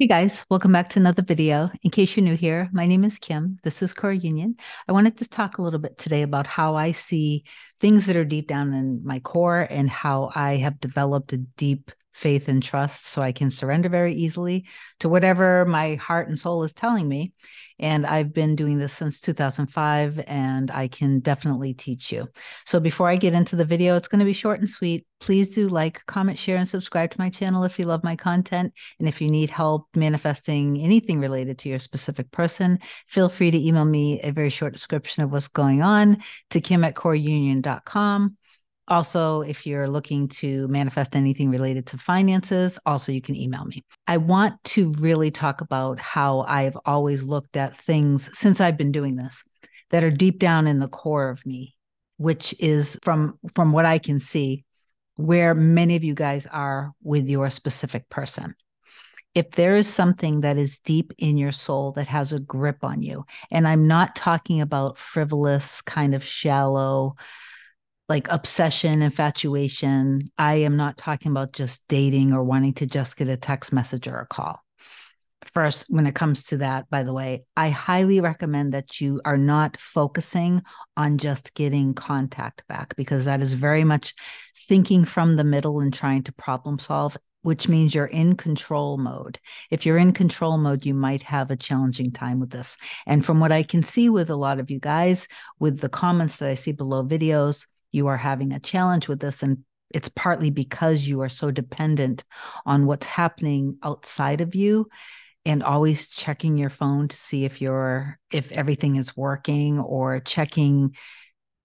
Hey guys, welcome back to another video. In case you're new here, my name is Kim. This is Core Union. I wanted to talk a little bit today about how I see things that are deep down in my core and how I have developed a deep faith and trust so I can surrender very easily to whatever my heart and soul is telling me. And I've been doing this since 2005, and I can definitely teach you. So before I get into the video, it's going to be short and sweet. Please do like, comment, share, and subscribe to my channel if you love my content. And if you need help manifesting anything related to your specific person, feel free to email me a very short description of what's going on to kim@coreunion.com. Also, if you're looking to manifest anything related to finances, also you can email me. I want to really talk about how I've always looked at things since I've been doing this that are deep down in the core of me, which is from what I can see, where many of you guys are with your specific person. If there is something that is deep in your soul that has a grip on you, and I'm not talking about frivolous, kind of shallow, like obsession, infatuation. I am not talking about just dating or wanting to just get a text message or a call. First, when it comes to that, by the way, I highly recommend that you are not focusing on just getting contact back, because that is very much thinking from the middle and trying to problem solve, which means you're in control mode. If you're in control mode, you might have a challenging time with this. And from what I can see with a lot of you guys, with the comments that I see below videos, you are having a challenge with this. And it's partly because you are so dependent on what's happening outside of you and always checking your phone to see if everything is working, or checking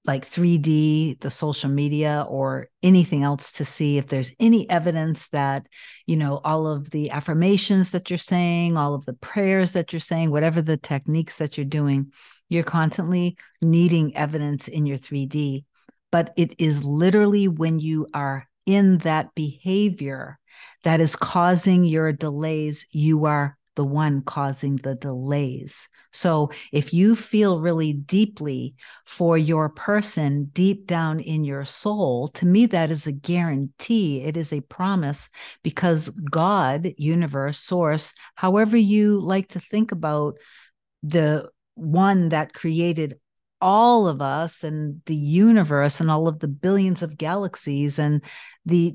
like 3D, the social media, or anything else to see if there's any evidence that, all of the affirmations that you're saying, all of the prayers that you're saying, whatever the techniques that you're doing, you're constantly needing evidence in your 3D. But it is literally when you are in that behavior that is causing your delays. You are the one causing the delays. So if you feel really deeply for your person deep down in your soul, to me, that is a guarantee. It is a promise, because God, universe, source, however you like to think about the one that created all of us and the universe and all of the billions of galaxies and the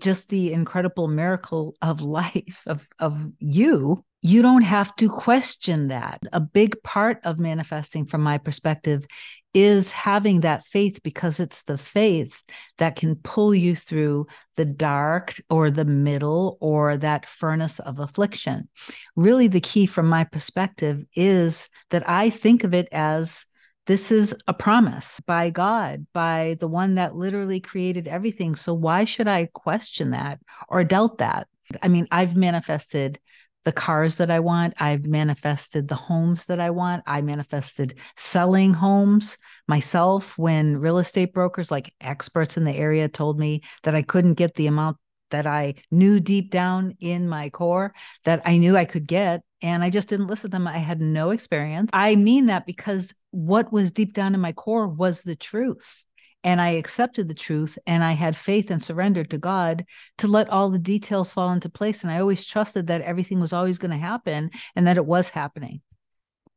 incredible miracle of life of you don't have to question that. A big part of manifesting, from my perspective, is having that faith, because it's the faith that can pull you through the dark or the middle or that furnace of affliction. Really, the key from my perspective is that I think of it as this is a promise by God, by the one that literally created everything. So why should I question that or doubt that? I mean, I've manifested the cars that I want. I've manifested the homes that I want. I manifested selling homes myself when real estate brokers, like experts in the area, told me that I couldn't get the amount that I knew deep down in my core that I knew I could get. And I just didn't listen to them. I had no experience. I mean that because what was deep down in my core was the truth. And I accepted the truth, and I had faith and surrendered to God to let all the details fall into place. And I always trusted that everything was always going to happen and that it was happening.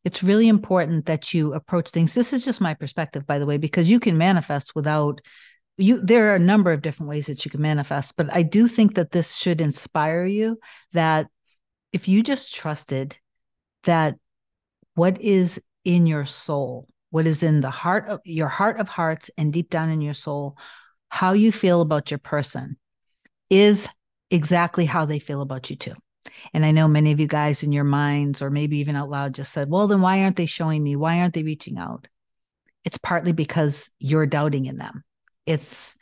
It's really important that you approach things. This is just my perspective, by the way, because you can manifest without you. There are a number of different ways that you can manifest, but I do think that this should inspire you, that if you just trusted that what is in your soul, what is in the heart of your heart of hearts and deep down in your soul, how you feel about your person is exactly how they feel about you too. And I know many of you guys in your minds, or maybe even out loud, just said, well, then why aren't they showing me? Why aren't they reaching out? It's partly because you're doubting in them. It's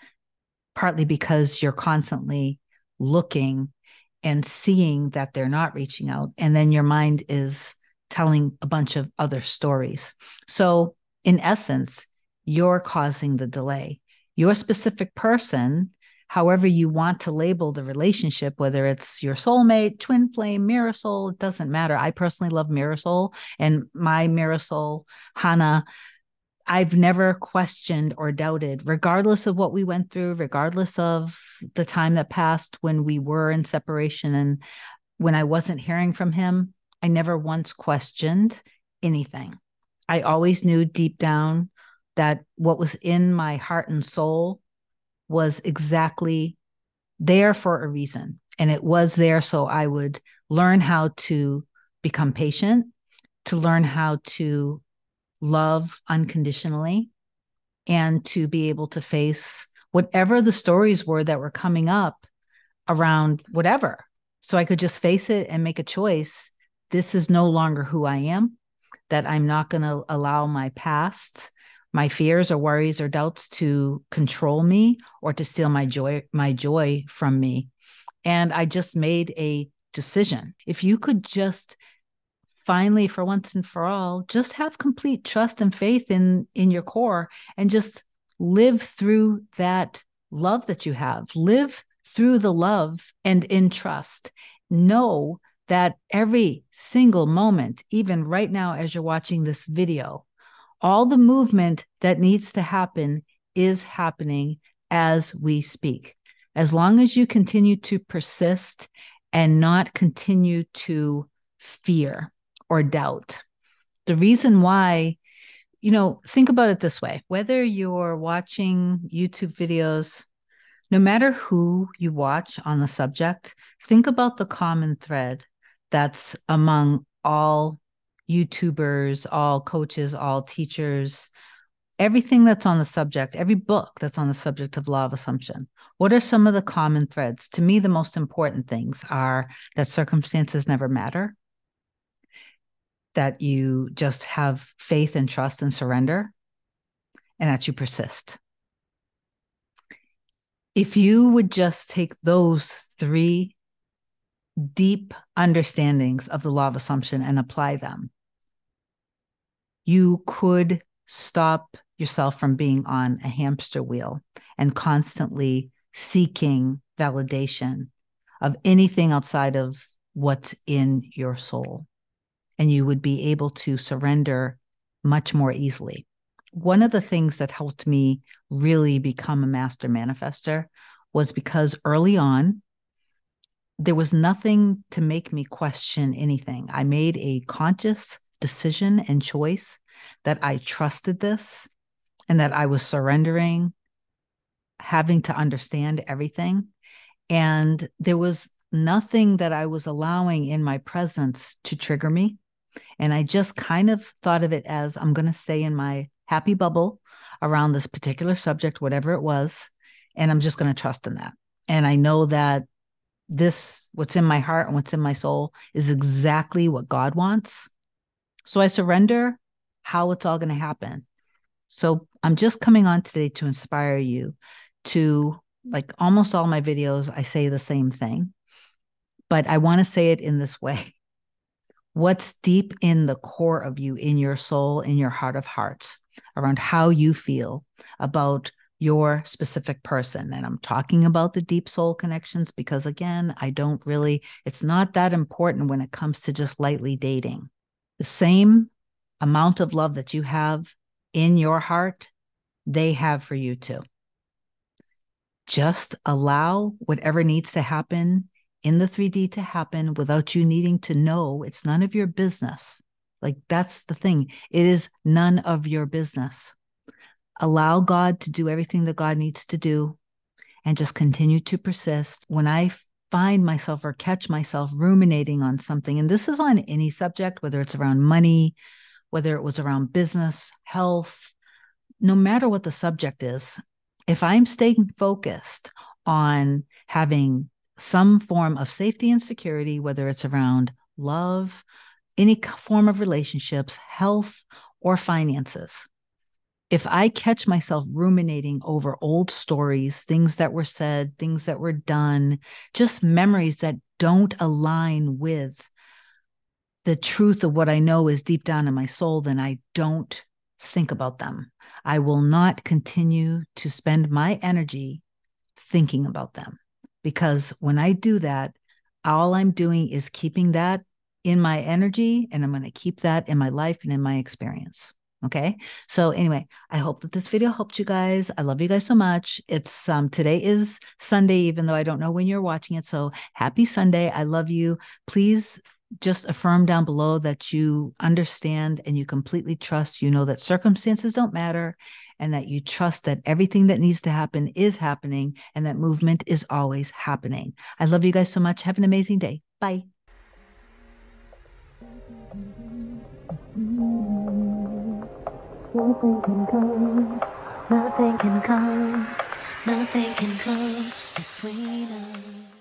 partly because you're constantly looking and seeing that they're not reaching out. And then your mind is telling a bunch of other stories. So in essence, you're causing the delay. Your specific person, however you want to label the relationship, whether it's your soulmate, twin flame, mirror soul, it doesn't matter. I personally love mirror soul, and my mirror soul, Hannah, I've never questioned or doubted, regardless of what we went through, regardless of the time that passed when we were in separation. And when I wasn't hearing from him, I never once questioned anything. I always knew deep down that what was in my heart and soul was exactly there for a reason. And it was there so I would learn how to become patient, to learn how to love unconditionally, and to be able to face whatever the stories were that were coming up around whatever. So I could just face it and make a choice. This is no longer who I am, that I'm not going to allow my past, my fears or worries or doubts to control me or to steal my joy from me. And I just made a decision. If you could just finally, for once and for all, just have complete trust and faith in your core and just live through that love that you have. Live through the love and in trust. Know that every single moment, even right now as you're watching this video, all the movement that needs to happen is happening as we speak. As long as you continue to persist and not continue to fear or doubt. The reason why, think about it this way, whether you're watching YouTube videos, no matter who you watch on the subject, think about the common thread that's among all YouTubers, all coaches, all teachers, everything that's on the subject, every book that's on the subject of law of assumption. What are some of the common threads? To me, the most important things are that circumstances never matter, that you just have faith and trust and surrender, and that you persist. If you would just take those three deep understandings of the law of assumption and apply them, you could stop yourself from being on a hamster wheel and constantly seeking validation of anything outside of what's in your soul. And you would be able to surrender much more easily. One of the things that helped me really become a master manifester was because early on, there was nothing to make me question anything. I made a conscious decision and choice that I trusted this and that I was surrendering, having to understand everything. And there was nothing that I was allowing in my presence to trigger me. And I just kind of thought of it as I'm going to stay in my happy bubble around this particular subject, whatever it was. And I'm just going to trust in that. And I know that what's in my heart and what's in my soul is exactly what God wants. So I surrender how it's all going to happen. So I'm just coming on today to inspire you to, like almost all my videos, I say the same thing, but I want to say it in this way. What's deep in the core of you, in your soul, in your heart of hearts, around how you feel about your specific person. And I'm talking about the deep soul connections because, again, it's not that important when it comes to just lightly dating. The same amount of love that you have in your heart, they have for you too. Just allow whatever needs to happen in the 3D to happen without you needing to know. It's none of your business. Like, that's the thing. It is none of your business. Allow God to do everything that God needs to do and just continue to persist. When I find myself or catch myself ruminating on something, and this is on any subject, whether it's around money, whether it was around business, health, no matter what the subject is, if I'm staying focused on having some form of safety and security, whether it's around love, any form of relationships, health, or finances, if I catch myself ruminating over old stories, things that were said, things that were done, just memories that don't align with the truth of what I know is deep down in my soul, then I don't think about them. I will not continue to spend my energy thinking about them, because when I do that, all I'm doing is keeping that in my energy, and I'm going to keep that in my life and in my experience. Okay. So anyway, I hope that this video helped you guys. I love you guys so much. It's today is Sunday, even though I don't know when you're watching it. So happy Sunday. I love you. Please just affirm down below that you understand and you completely trust, you know, that circumstances don't matter and that you trust that everything that needs to happen is happening and that movement is always happening. I love you guys so much. Have an amazing day. Bye. Nothing can come, nothing can come, nothing can come between us.